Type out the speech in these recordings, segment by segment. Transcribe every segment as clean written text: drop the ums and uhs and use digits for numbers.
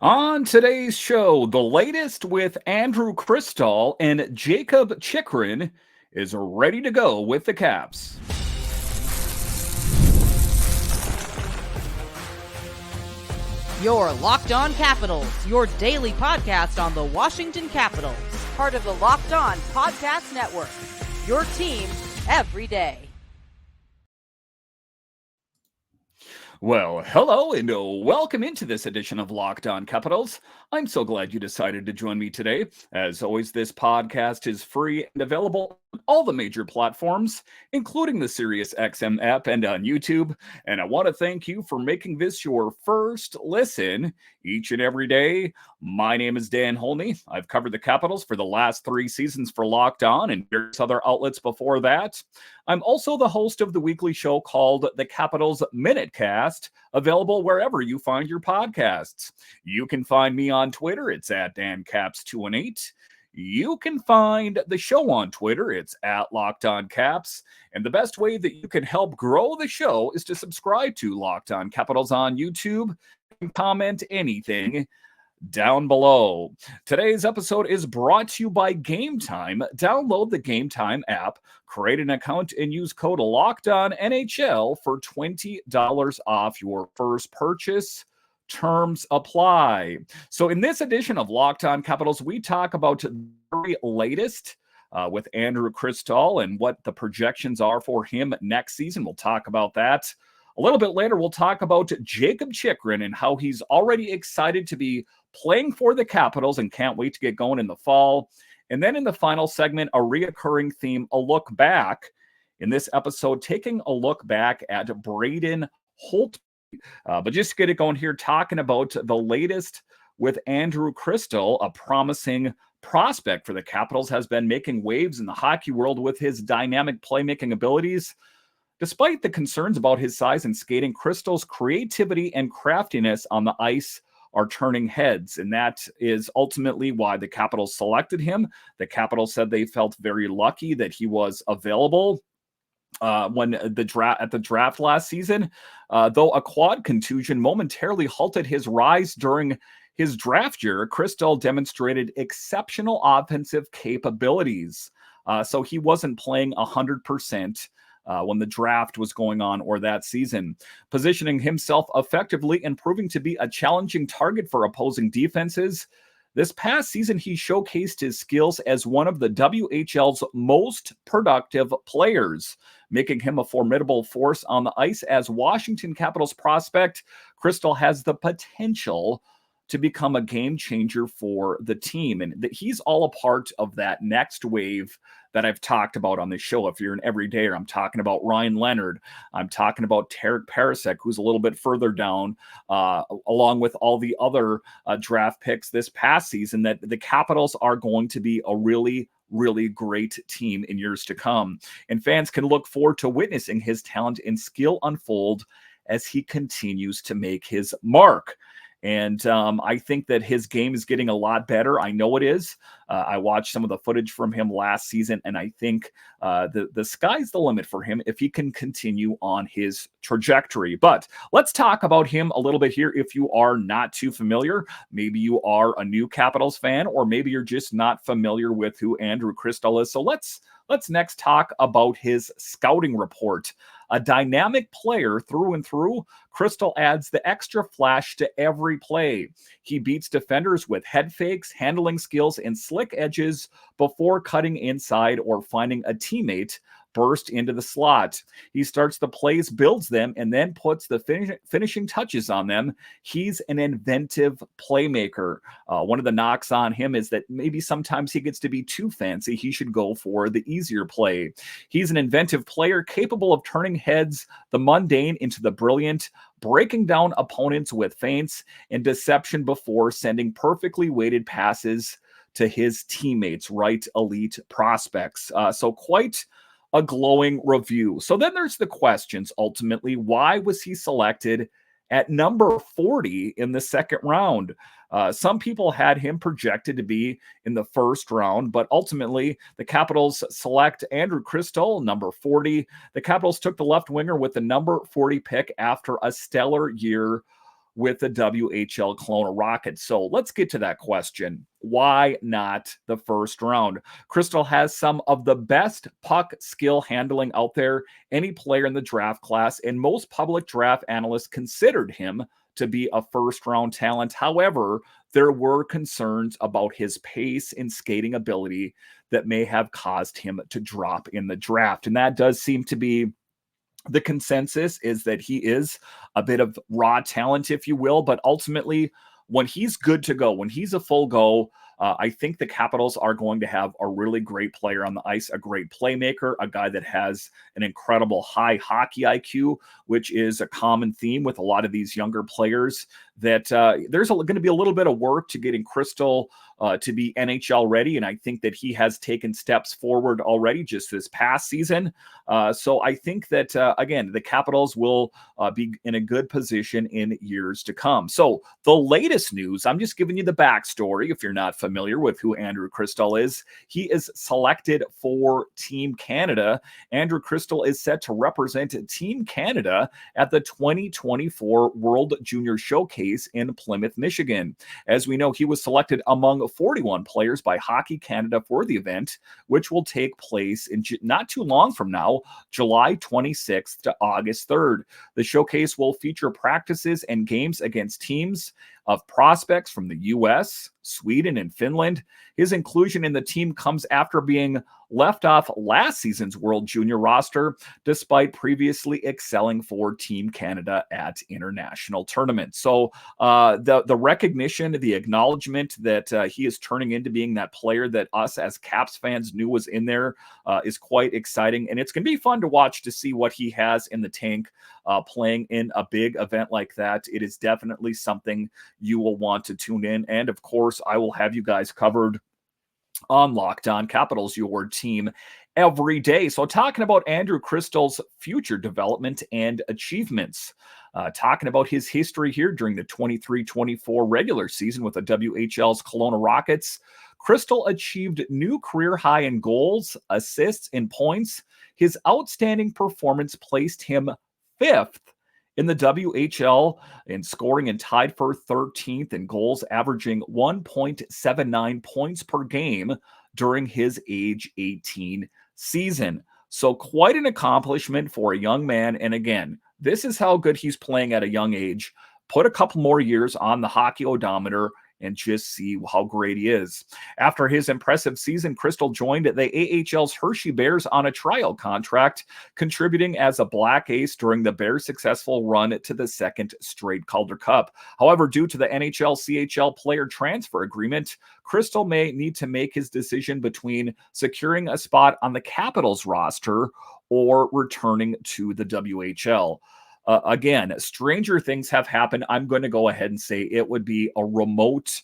On today's show, the latest with Andrew Cristall and Jakob Chychrun is ready to go with the Caps. Your Locked On Capitals, your daily podcast on the Washington Capitals. Part of the Locked On Podcast Network, your team every day. Well, hello and welcome into this edition of Locked On Capitals. I'm so glad you decided to join me today. As always, this podcast is free and available on all the major platforms, including the SiriusXM app and on YouTube. And I want to thank you for making this your first listen each and every day. My name is Dan Holtby. I've covered the Capitals for the last 3 seasons for Locked On and various other outlets before that. I'm also the host of the weekly show called The Capitals Minute Cast, available wherever you find your podcasts. You can find me on Twitter. It's at DanCaps218. You can find the show on Twitter. It's at Locked On Caps. And the best way that you can help grow the show is to subscribe to Locked On Capitals on YouTube and comment anything down below. Today's episode is brought to you by Game Time. Download the Game Time app, create an account, and use code LOCKEDONNHL for $20 off your first purchase. Terms apply. So in this edition of Locked On Capitals, we talk about the very latest with Andrew Cristall and what the projections are for him next season. We'll talk about that. A little bit later, we'll talk about Jakob Chychrun and how he's already excited to be playing for the Capitals and can't wait to get going in the fall. And then in the final segment, a reoccurring theme, a look back. In this episode, taking a look back at Braden Holtby. But just to get it going here, talking about the latest with Andrew Cristall, a promising prospect for the Capitals, has been making waves in the hockey world with his dynamic playmaking abilities. Despite the concerns about his size and skating, Cristall's creativity and craftiness on the ice are turning heads, and that is ultimately why the Capitals selected him. The Capitals said they felt very lucky that he was available when the draft last season, though a quad contusion momentarily halted his rise during his draft year. Cristall demonstrated exceptional offensive capabilities, so he wasn't playing 100%. When the draft was going on or that season, positioning himself effectively and proving to be a challenging target for opposing defenses. This past season, he showcased his skills as one of the WHL's most productive players, making him a formidable force on the ice. As Washington Capitals prospect, Cristall has the potential to become a game changer for the team. And that he's all a part of that next wave that I've talked about on this show. If you're an everydayer, I'm talking about Ryan Leonard. I'm talking about Tarek Parasek, who's a little bit further down, along with all the other draft picks this past season, that the Capitals are going to be a really, really great team in years to come. And fans can look forward to witnessing his talent and skill unfold as he continues to make his mark. And I think that his game is getting a lot better. I know it is. I watched some of the footage from him last season, and I think the sky's the limit for him if he can continue on his trajectory. But let's talk about him a little bit here. If you are not too familiar, maybe you are a new Capitals fan, or maybe you're just not familiar with who Andrew Cristall is. So let's next talk about his scouting report. A dynamic player through and through, Cristall adds the extra flash to every play. He beats defenders with head fakes, handling skills, and slick edges before cutting inside or finding a teammate burst into the slot. He starts the plays, builds them, and then puts the finishing touches on them. He's an inventive playmaker. One of the knocks on him is that maybe sometimes he gets to be too fancy. He should go for the easier play. He's an inventive player capable of turning heads, the mundane into the brilliant, breaking down opponents with feints and deception before sending perfectly weighted passes to his teammates, right? Elite prospects. So quite a glowing review. So then there's the questions. Ultimately, why was he selected at number 40 in the second round? Some people had him projected to be in the first round, but ultimately the Capitals select Andrew Cristall, number 40. The Capitals took the left winger with the number 40 pick after a stellar year with the WHL Kelowna Rockets. So let's get to that question. Why not the first round? Cristall has some of the best puck skill handling out there, any player in the draft class, and most public draft analysts considered him to be a first round talent. However, there were concerns about his pace and skating ability that may have caused him to drop in the draft. And that does seem to be the consensus, is that he is a bit of raw talent, if you will, but ultimately, when he's good to go, when he's a full go, I think the Capitals are going to have a really great player on the ice, a great playmaker, a guy that has an incredible high hockey IQ, which is a common theme with a lot of these younger players, that there's going to be a little bit of work to getting Cristall to be NHL ready. And I think that he has taken steps forward already just this past season. So I think that, again, the Capitals will be in a good position in years to come. So the latest news, I'm just giving you the backstory if you're not familiar with who Andrew Cristall is. He is selected for Team Canada. Andrew Cristall is set to represent Team Canada at the 2024 World Junior Showcase in Plymouth, Michigan. As we know, he was selected among 41 players by Hockey Canada for the event, which will take place in not too long from now, July 26th to August 3rd. The showcase will feature practices and games against teams of prospects from the U.S., Sweden, and Finland. His inclusion in the team comes after being left off last season's World Junior roster, despite previously excelling for Team Canada at international tournaments. So the recognition, the acknowledgement that he is turning into being that player that us as Caps fans knew was in there is quite exciting. And it's going to be fun to watch to see what he has in the tank playing in a big event like that. It is definitely something you will want to tune in. And of course, I will have you guys covered on Locked On Capitals, your team every day. So talking about Andrew Cristall's future development and achievements, talking about his history here during the 23-24 regular season with the WHL's Kelowna Rockets, Cristall achieved new career high in goals, assists, and points. His outstanding performance placed him 5th in the WHL in scoring and tied for 13th in goals, averaging 1.79 points per game during his age 18 season. So quite an accomplishment for a young man. And again, this is how good he's playing at a young age. Put a couple more years on the hockey odometer and just see how great he is. After his impressive season, Cristall joined the AHL's Hershey Bears on a trial contract, contributing as a black ace during the Bears' successful run to the second straight Calder Cup. However, due to the NHL-CHL player transfer agreement, Cristall may need to make his decision between securing a spot on the Capitals roster or returning to the WHL. Again, stranger things have happened. I'm going to go ahead and say it would be a remote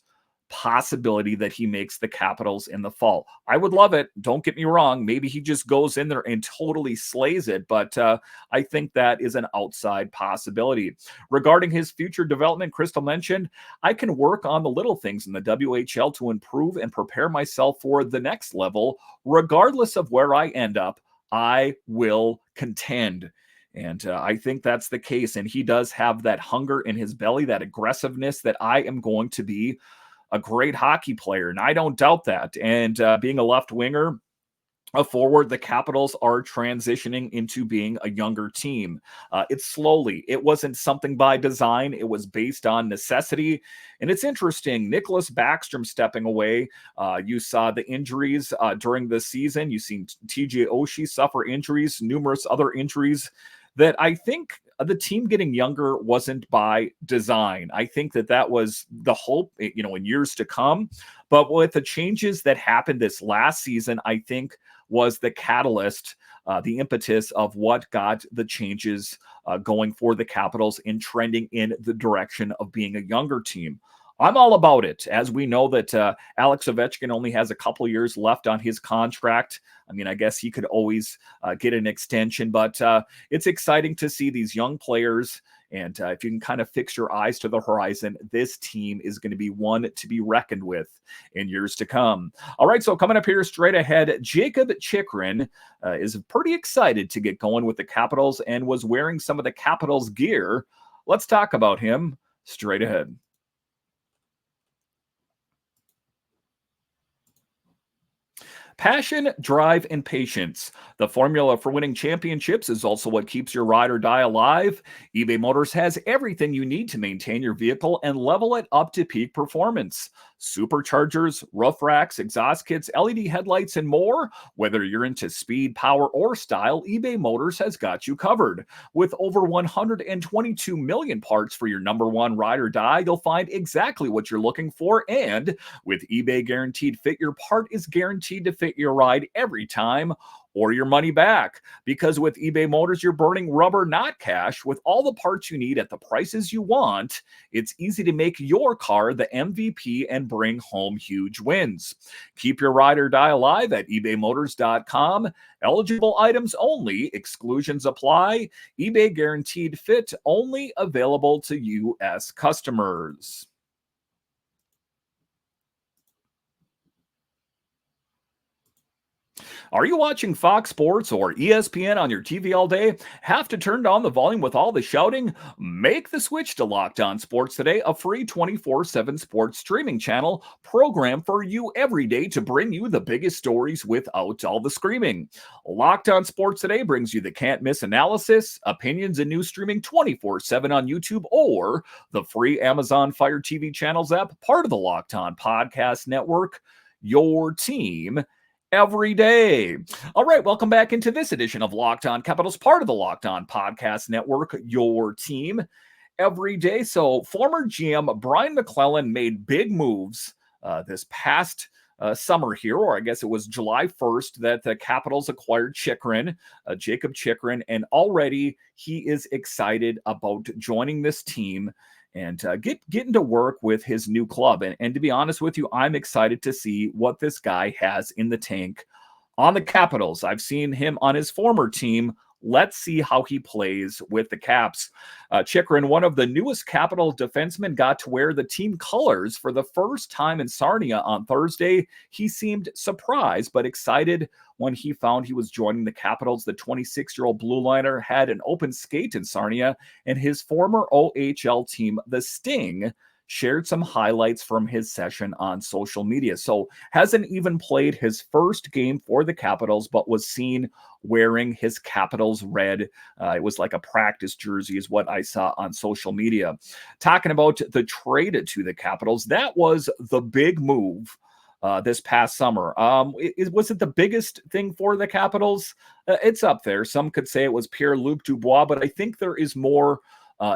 possibility that he makes the Capitals in the fall. I would love it. Don't get me wrong. Maybe he just goes in there and totally slays it. But I think that is an outside possibility. Regarding his future development, Cristall mentioned, I can work on the little things in the WHL to improve and prepare myself for the next level. Regardless of where I end up, I will contend. And I think that's the case. And he does have that hunger in his belly, that aggressiveness that I am going to be a great hockey player. And I don't doubt that. And being a left winger, a forward, the Capitals are transitioning into being a younger team. It's slowly. It wasn't something by design. It was based on necessity. And it's interesting. Nicholas Backstrom stepping away. You saw the injuries during the season. You've seen TJ Oshie suffer injuries, numerous other injuries that I think the team getting younger wasn't by design. I think that was the hope, in years to come. But with the changes that happened this last season, I think was the catalyst, the impetus of what got the changes going for the Capitals in trending in the direction of being a younger team. I'm all about it. As we know that Alex Ovechkin only has a couple years left on his contract. I mean, I guess he could always get an extension, but it's exciting to see these young players. And if you can kind of fix your eyes to the horizon, this team is going to be one to be reckoned with in years to come. All right, so coming up here straight ahead, Jakob Chychrun is pretty excited to get going with the Capitals and was wearing some of the Capitals gear. Let's talk about him straight ahead. Passion, drive, and patience. The formula for winning championships is also what keeps your ride or die alive. eBay Motors has everything you need to maintain your vehicle and level it up to peak performance. Superchargers, roof racks, exhaust kits, LED headlights, and more. Whether you're into speed, power, or style, eBay Motors has got you covered. With over 122 million parts for your number one ride or die, you'll find exactly what you're looking for. And with eBay Guaranteed Fit, your part is guaranteed to fit your ride every time or your money back. Because with eBay Motors, you're burning rubber, not cash. With all the parts you need at the prices you want, it's easy to make your car the MVP and bring home huge wins. Keep your ride or die alive at ebaymotors.com. Eligible items only. Exclusions apply. eBay Guaranteed Fit only available to U.S. customers. Are you watching Fox Sports or ESPN on your TV all day? Have to turn down the volume with all the shouting? Make the switch to Locked On Sports Today, a free 24/7 sports streaming channel programmed for you every day to bring you the biggest stories without all the screaming. Locked On Sports Today brings you the can't-miss analysis, opinions, and news streaming 24/7 on YouTube or the free Amazon Fire TV channels app, part of the Locked On Podcast Network, your team every day. All right, welcome back into this edition of Locked On Capitals, part of the Locked On Podcast Network, your team every day. So former GM Brian McClellan made big moves this past summer here, or I guess it was July 1st that the Capitals acquired Chychrun, Jakob Chychrun, and already he is excited about joining this team and getting to work with his new club. And to be honest with you, I'm excited to see what this guy has in the tank on the Capitals. I've seen him on his former team. Let's see how he plays with the Caps. Chychrun, one of the newest Capital defensemen, got to wear the team colors for the first time in Sarnia on Thursday. He seemed surprised but excited when he found he was joining the Capitals. The 26-year-old blue liner had an open skate in Sarnia, and his former OHL team, the Sting, shared some highlights from his session on social media. So hasn't even played his first game for the Capitals, but was seen wearing his Capitals red. It was like a practice jersey is what I saw on social media. Talking about the trade to the Capitals, that was the big move this past summer. Was it the biggest thing for the Capitals? It's up there. Some could say it was Pierre-Luc Dubois, but I think there is more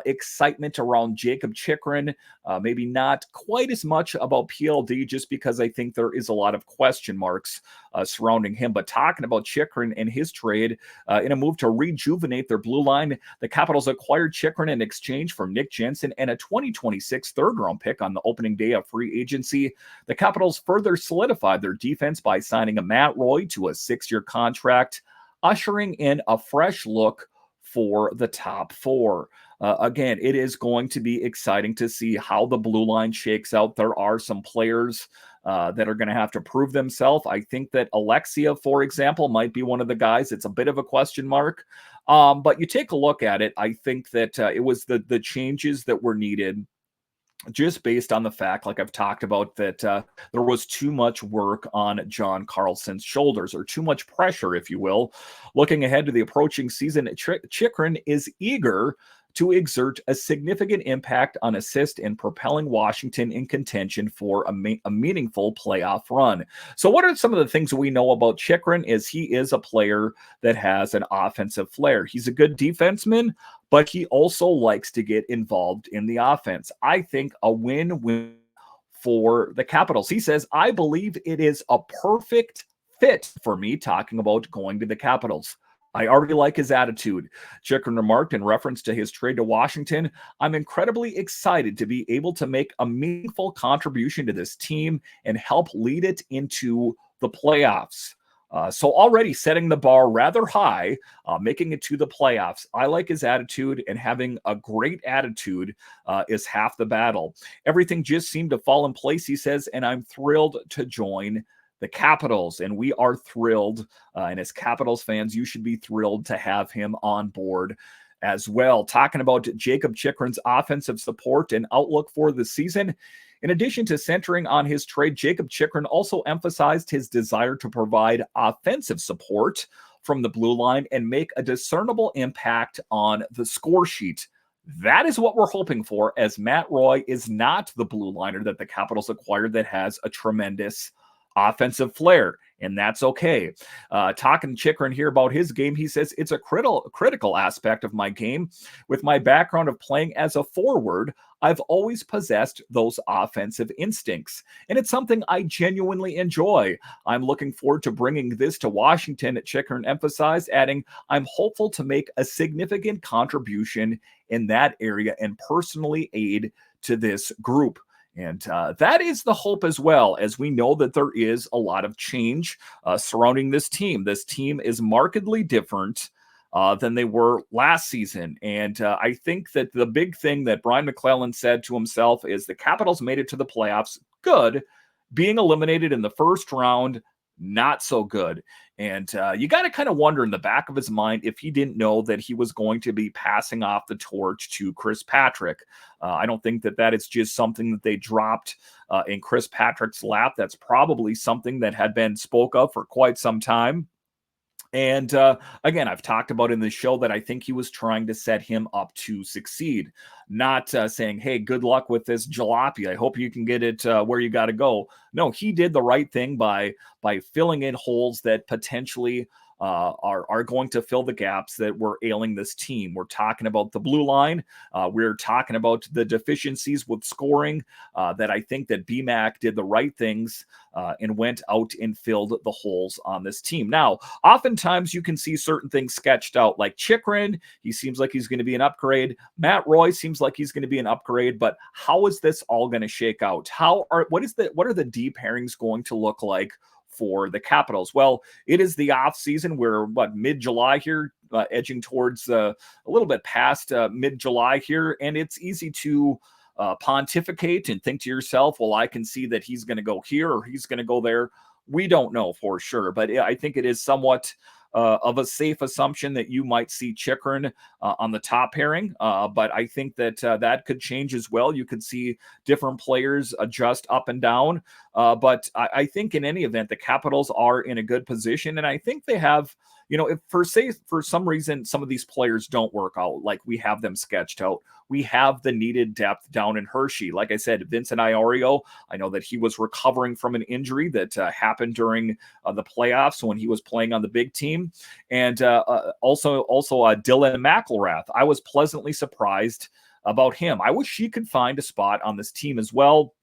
excitement around Jakob Chychrun, maybe not quite as much about PLD, just because I think there is a lot of question marks surrounding him. But talking about Chychrun and his trade in a move to rejuvenate their blue line, the Capitals acquired Chychrun in exchange for Nick Jensen and a 2026 third-round pick on the opening day of free agency. The Capitals further solidified their defense by signing a Matt Roy to a 6-year contract, ushering in a fresh look for the top four. Again, it is going to be exciting to see how the blue line shakes out. There are some players that are going to have to prove themselves. I think that Alexia, for example, might be one of the guys. It's a bit of a question mark. But you take a look at it, I think that it was the changes that were needed, just based on the fact, like I've talked about, that there was too much work on John Carlson's shoulders, or too much pressure, if you will. Looking ahead to the approaching season, Chychrun is eager to exert a significant impact on assist in propelling Washington in contention for a meaningful playoff run. So what are some of the things we know about Chychrun? Is he is a player that has an offensive flair. He's a good defenseman, but he also likes to get involved in the offense. I think a win-win for the Capitals. He says, I believe it is a perfect fit for me, talking about going to the Capitals. I already like his attitude. Chychrun remarked in reference to his trade to Washington, I'm incredibly excited to be able to make a meaningful contribution to this team and help lead it into the playoffs. So already setting the bar rather high, making it to the playoffs. I like his attitude, and having a great attitude is half the battle. Everything just seemed to fall in place, he says, and I'm thrilled to join the Capitals, and we are thrilled. And as Capitals fans, you should be thrilled to have him on board as well. Talking about Jakob Chychrun's offensive support and outlook for the season. In addition to centering on his trade, Jakob Chychrun also emphasized his desire to provide offensive support from the blue line and make a discernible impact on the score sheet. That is what we're hoping for, as Matt Roy is not the blue liner that the Capitals acquired that has a tremendous offensive flair, and that's okay. Talking to Chychrun here about his game, he says, it's a critical aspect of my game. With my background of playing as a forward, I've always possessed those offensive instincts, and it's something I genuinely enjoy. I'm looking forward to bringing this to Washington, Chychrun emphasized, adding, I'm hopeful to make a significant contribution in that area and personally aid to this group. And that is the hope as well, as we know that there is a lot of change surrounding this team. This team is markedly different than they were last season. And I think that the big thing that Brian McClellan said to himself is the Capitals made it to the playoffs. Good. Being eliminated in the first round, not so good. And you got to kind of wonder in the back of his mind if he didn't know that he was going to be passing off the torch to Chris Patrick. I don't think that is just something that they dropped in Chris Patrick's lap. That's probably something that had been spoke of for quite some time. And again, I've talked about in the show that I think he was trying to set him up to succeed, not saying, hey, good luck with this jalopy. I hope you can get it where you got to go. No, he did the right thing by filling in holes that potentially are going to fill the gaps that were ailing this team. We're talking about the blue line. We're talking about the deficiencies with scoring that I think that BMAC did the right things and went out and filled the holes on this team. Now, oftentimes you can see certain things sketched out, like Chychrun. He seems like he's going to be an upgrade. Matt Roy seems like he's going to be an upgrade. But how is this all going to shake out? What are the deep pairings going to look like for the Capitals? Well, it is the off season. We're mid-July here, edging towards a little bit past mid-July here, and it's easy to pontificate and think to yourself, well, I can see that he's going to go here or he's going to go there. We don't know for sure, but I think it is somewhat of a safe assumption that you might see Chychrun on the top pairing. But I think that that could change as well. You could see different players adjust up and down. But I think in any event, the Capitals are in a good position. And I think they have, if for some reason, some of these players don't work out, like we have them sketched out, we have the needed depth down in Hershey. Like I said, Vincent Iorio, I know that he was recovering from an injury that happened during the playoffs when he was playing on the big team. And also Dylan McElrath. I was pleasantly surprised about him. I wish he could find a spot on this team as well,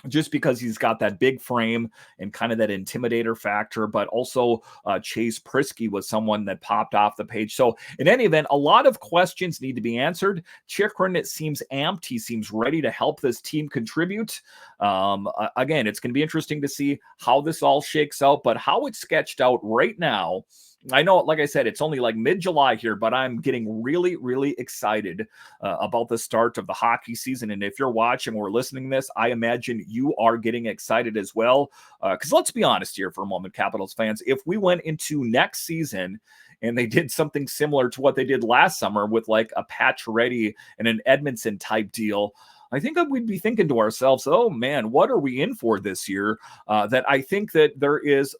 just because he's got that big frame and kind of that intimidator factor. But also Chase Prisky was someone that popped off the page. So in any event, a lot of questions need to be answered. Chychrun, it seems amped. He seems ready to help this team contribute. Again, it's going to be interesting to see how this all shakes out, but how it's sketched out right now, I know, like I said, it's only like mid-July here, but I'm getting really, really excited about the start of the hockey season. And if you're watching or listening to this, I imagine you are getting excited as well. Because let's be honest here for a moment, Capitals fans, if we went into next season and they did something similar to what they did last summer with like a Pacioretty and an Edmondson type deal, I think we'd be thinking to ourselves, oh man, what are we in for this year? That I think that there is,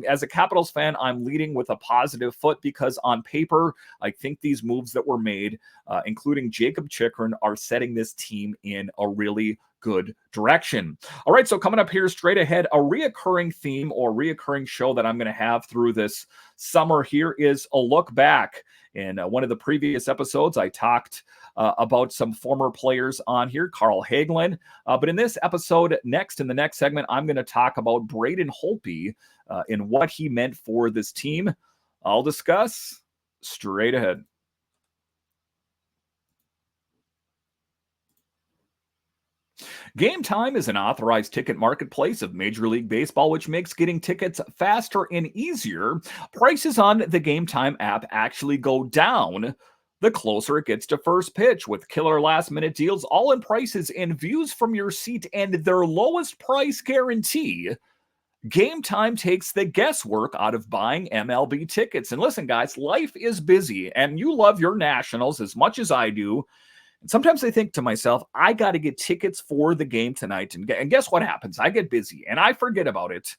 as a Capitals fan, I'm leading with a positive foot, because on paper, I think these moves that were made, including Jakob Chychrun, are setting this team in a really good direction. All right, so coming up here straight ahead, a reoccurring theme or reoccurring show that I'm going to have through this summer here is a look back. In one of the previous episodes, I talked about some former players on here, Carl Hagelin. But in this episode, in the next segment, I'm going to talk about Braden Holtby and what he meant for this team. I'll discuss straight ahead. Game Time is an authorized ticket marketplace of Major League Baseball, which makes getting tickets faster and easier. Prices on the Game Time app actually go down the closer it gets to first pitch, with killer last-minute deals, all-in prices, and views from your seat, and their lowest price guarantee. Game Time takes the guesswork out of buying MLB tickets. And listen, guys, life is busy, and you love your Nationals as much as I do. And sometimes I think to myself, I got to get tickets for the game tonight. And guess what happens? I get busy and I forget about it.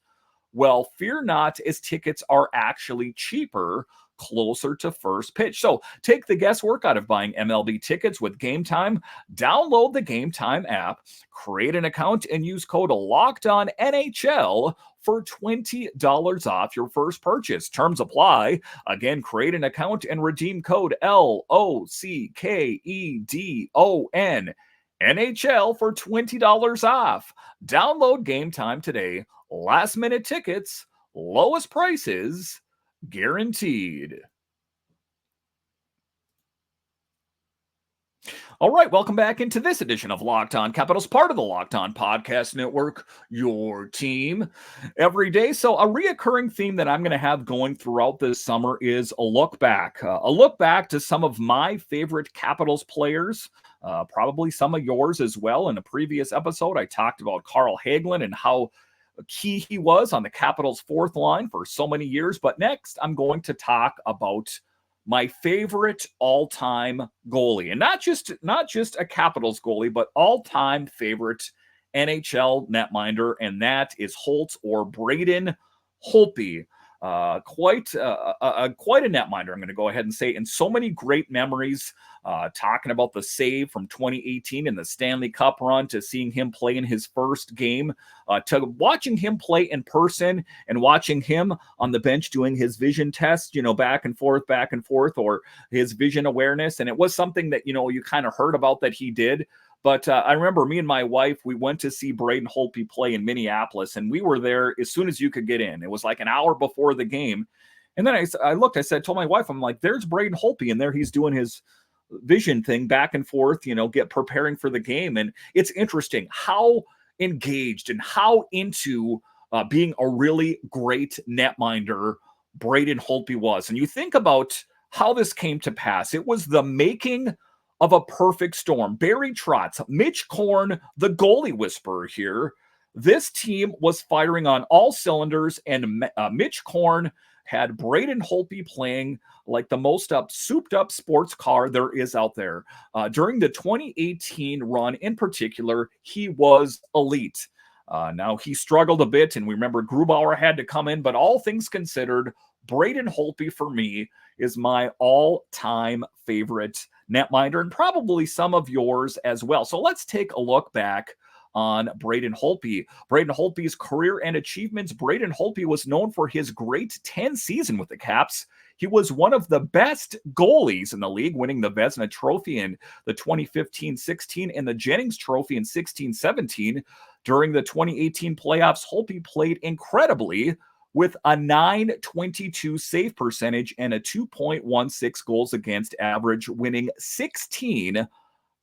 Well, fear not, as tickets are actually cheaper closer to first pitch. So take the guesswork out of buying MLB tickets with Game Time. Download the Game Time app, create an account, and use code LOCKEDONNHL for $20 off your first purchase. Terms apply. Again, create an account and redeem code LOCKEDON NHL for $20 off. Download Game Time today. Last minute tickets, lowest prices guaranteed. All right, welcome back into this edition of Locked On Capitals, part of the Locked On Podcast Network, your team every day. So a reoccurring theme that I'm going to have going throughout this summer is a look back to some of my favorite Capitals players, probably some of yours as well. In a previous episode, I talked about Carl Hagelin and how key he was on the Capitals' fourth line for so many years. But next, I'm going to talk about my favorite all-time goalie, and not just a Capitals goalie, but all-time favorite NHL netminder, and that is Braden Holtby. Quite a netminder, I'm going to go ahead and say, and so many great memories. Talking about the save from 2018 in the Stanley Cup run, to seeing him play in his first game, to watching him play in person and watching him on the bench doing his vision test, back and forth, or his vision awareness. And it was something that, you kind of heard about that he did. But I remember me and my wife, we went to see Braden Holtby play in Minneapolis, and we were there as soon as you could get in. It was like an hour before the game. And then I looked, told my wife, I'm like, there's Braden Holtby, and there he's doing his vision thing back and forth, preparing for the game. And it's interesting how engaged and how into being a really great netminder Braden Holtby was. And you think about how this came to pass. It was the making of a perfect storm. Barry Trotz, Mitch Korn, the goalie whisperer here. This team was firing on all cylinders, and Mitch Korn had Braden Holtby playing like the most souped up sports car there is out there. During the 2018 run in particular, he was elite. Now, he struggled a bit, and we remember Grubauer had to come in, but all things considered, Braden Holtby for me is my all-time favorite netminder, and probably some of yours as well. So let's take a look back on Braden Holtby. Braden Holtby's career and achievements. Braden Holtby was known for his great 10 season with the Caps. He was one of the best goalies in the league, winning the Vezina Trophy in the 2015-16 and the Jennings Trophy in 16-17. During the 2018 playoffs, Holtby played incredibly with a .922 save percentage and a 2.16 goals against average, winning 16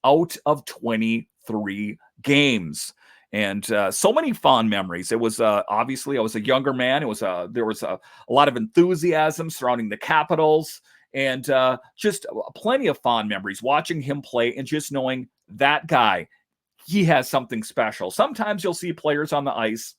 out of 23 games. And so many fond memories. It was obviously, I was a younger man. It was there was a lot of enthusiasm surrounding the Capitals, and just plenty of fond memories watching him play and just knowing that guy, he has something special. Sometimes you'll see players on the ice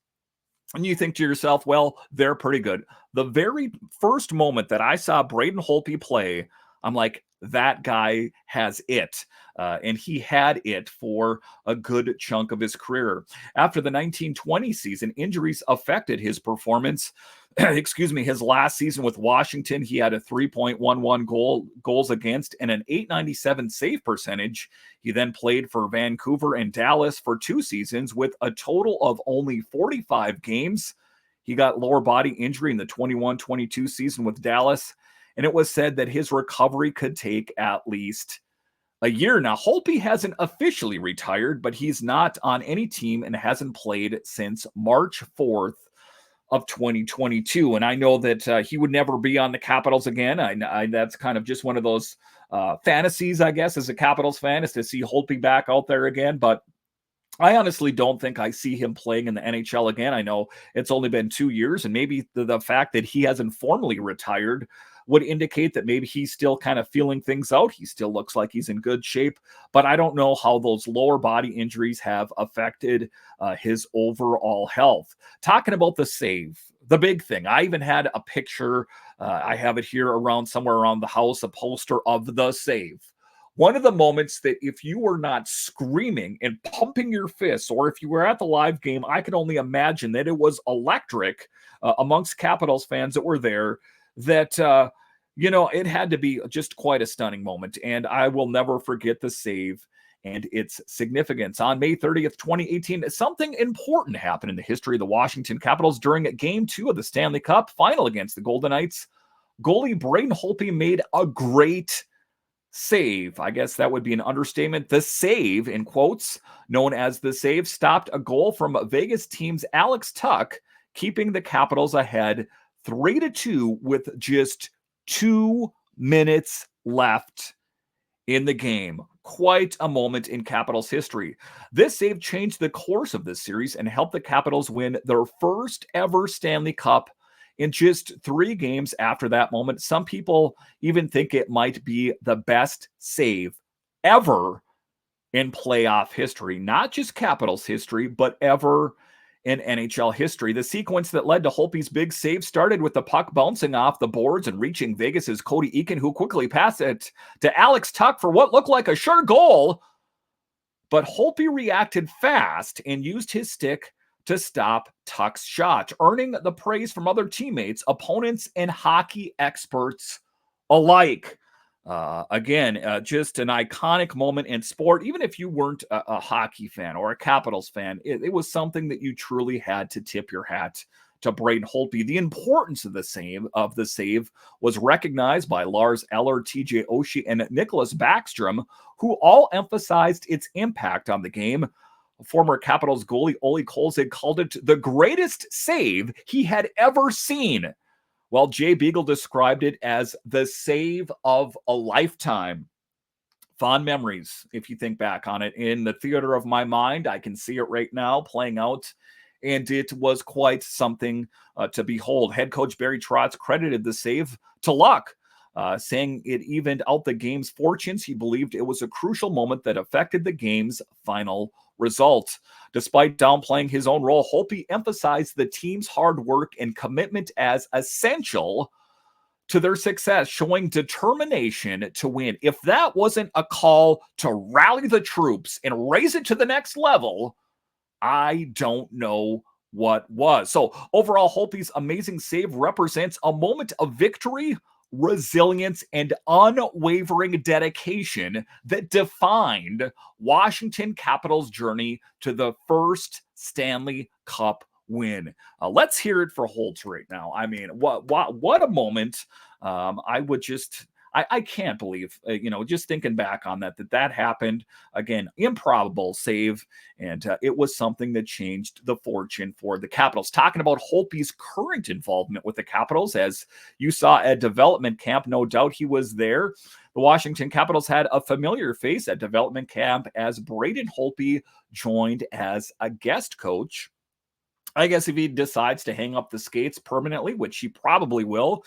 and you think to yourself, well, they're pretty good. The very first moment that I saw Braden Holtby play, I'm like, that guy has it. And he had it for a good chunk of his career. After the 1920 season, injuries affected his performance. His last season with Washington, he had a 3.11 goals against and an .897 save percentage. He then played for Vancouver and Dallas for 2 seasons with a total of only 45 games. He got lower body injury in the 21-22 season with Dallas, and it was said that his recovery could take at least a year. Now, Holtby hasn't officially retired, but he's not on any team and hasn't played since March 4th of 2022. And I know that he would never be on the Capitals again. I that's kind of just one of those fantasies, I guess, as a Capitals fan, is to see Holtby back out there again. But I honestly don't think I see him playing in the NHL again. I know it's only been 2 years, and maybe the fact that he hasn't formally retired would indicate that maybe he's still kind of feeling things out. He still looks like he's in good shape, but I don't know how those lower body injuries have affected his overall health. Talking about the save, the big thing. I even had a picture. I have it here somewhere around the house, a poster of the save. One of the moments that if you were not screaming and pumping your fists, or if you were at the live game, I can only imagine that it was electric amongst Capitals fans that were there, that, it had to be just quite a stunning moment. And I will never forget the save and its significance. On May 30th, 2018, something important happened in the history of the Washington Capitals during Game 2 of the Stanley Cup final against the Golden Knights. Goalie Braden Holtby made a great save. I guess that would be an understatement. The save, in quotes, known as the save, stopped a goal from Vegas team's Alex Tuch, keeping the Capitals ahead 3-2 with just 2 minutes left in the game. Quite a moment in Capitals history. This save changed the course of this series and helped the Capitals win their first ever Stanley Cup in just 3 games after that moment. Some people even think it might be the best save ever in playoff history, not just Capitals history, but ever in NHL history. The sequence that led to Holtby's big save started with the puck bouncing off the boards and reaching Vegas's Cody Eakin, who quickly passed it to Alex Tuch for what looked like a sure goal. But Holtby reacted fast and used his stick to stop Tuch's shot, earning the praise from other teammates, opponents, and hockey experts alike. Just an iconic moment in sport. Even if you weren't a hockey fan or a Capitals fan, it was something that you truly had to tip your hat to Braden Holtby. The importance of the save was recognized by Lars Eller, TJ Oshie, and Nicholas Backstrom, who all emphasized its impact on the game. Former Capitals goalie Ole Kolzig called it the greatest save he had ever seen, while Jay Beagle described it as the save of a lifetime. Fond memories, if you think back on it. In the theater of my mind, I can see it right now playing out, and it was quite something to behold. Head coach Barry Trotz credited the save to luck, saying it evened out the game's fortunes. He believed it was a crucial moment that affected the game's final result. Despite downplaying his own role, Holtby emphasized the team's hard work and commitment as essential to their success, showing determination to win. If that wasn't a call to rally the troops and raise it to the next level, I don't know what was. So overall, Holtby's amazing save represents a moment of victory, resilience, and unwavering dedication that defined Washington Capitals' journey to the first Stanley Cup win. Let's hear it for Holtz right now. I mean, what a moment. I can't believe, just thinking back on that happened. Again, improbable save, and it was something that changed the fortune for the Capitals. Talking about Holtby's current involvement with the Capitals, as you saw at development camp, no doubt he was there. The Washington Capitals had a familiar face at development camp as Braden Holtby joined as a guest coach. I guess if he decides to hang up the skates permanently, which he probably will,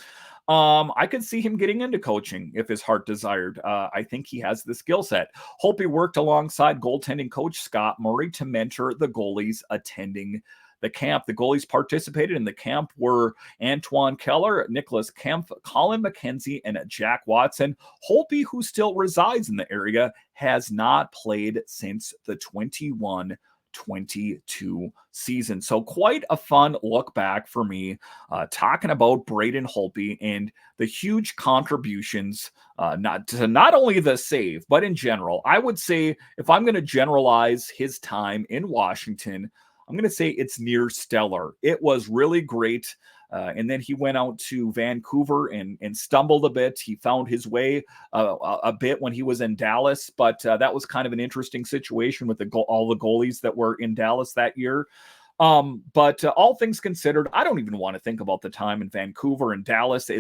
I could see him getting into coaching if his heart desired. I think he has the skill set. Holtby worked alongside goaltending coach Scott Murray to mentor the goalies attending the camp. The goalies participated in the camp were Antoine Keller, Nicholas Kempf, Colin McKenzie, and Jack Watson. Holtby, who still resides in the area, has not played since the 21-22 season. So quite a fun look back for me, talking about Braden Holtby and the huge contributions, not only the save, but in general. I would say if I'm going to generalize his time in Washington, I'm going to say it's near stellar. It was really great. And then he went out to Vancouver and stumbled a bit. He found his way a bit when he was in Dallas, but that was kind of an interesting situation with all the goalies that were in Dallas that year. But all things considered, I don't even want to think about the time in Vancouver and Dallas.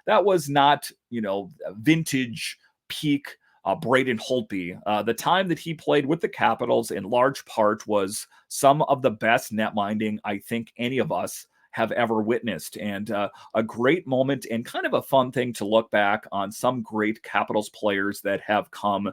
That was not, vintage peak Braden Holtby. The time that he played with the Capitals in large part was some of the best net minding I think any of us have ever witnessed. And a great moment and kind of a fun thing to look back on some great Capitals players that have come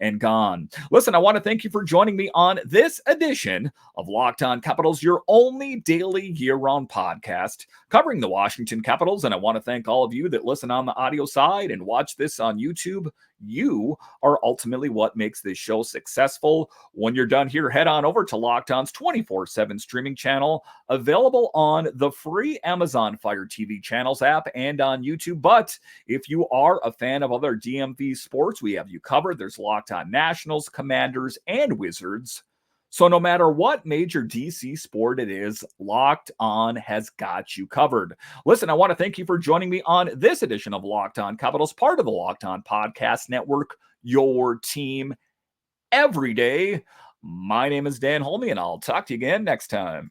and gone. Listen, I want to thank you for joining me on this edition of Locked On Capitals, your only daily year-round podcast covering the Washington Capitals. And I want to thank all of you that listen on the audio side and watch this on YouTube. You are ultimately what makes this show successful. When you're done here, head on over to Locked On's 24/7 streaming channel, available on the free Amazon Fire TV channels app and on YouTube. But if you are a fan of other DMV sports, we have you covered. There's Locked On Nationals, Commanders, and Wizards. So no matter what major DC sport it is, Locked On has got you covered. Listen, I want to thank you for joining me on this edition of Locked On Capitals, part of the Locked On Podcast Network, your team every day. My name is Dan Holtby, and I'll talk to you again next time.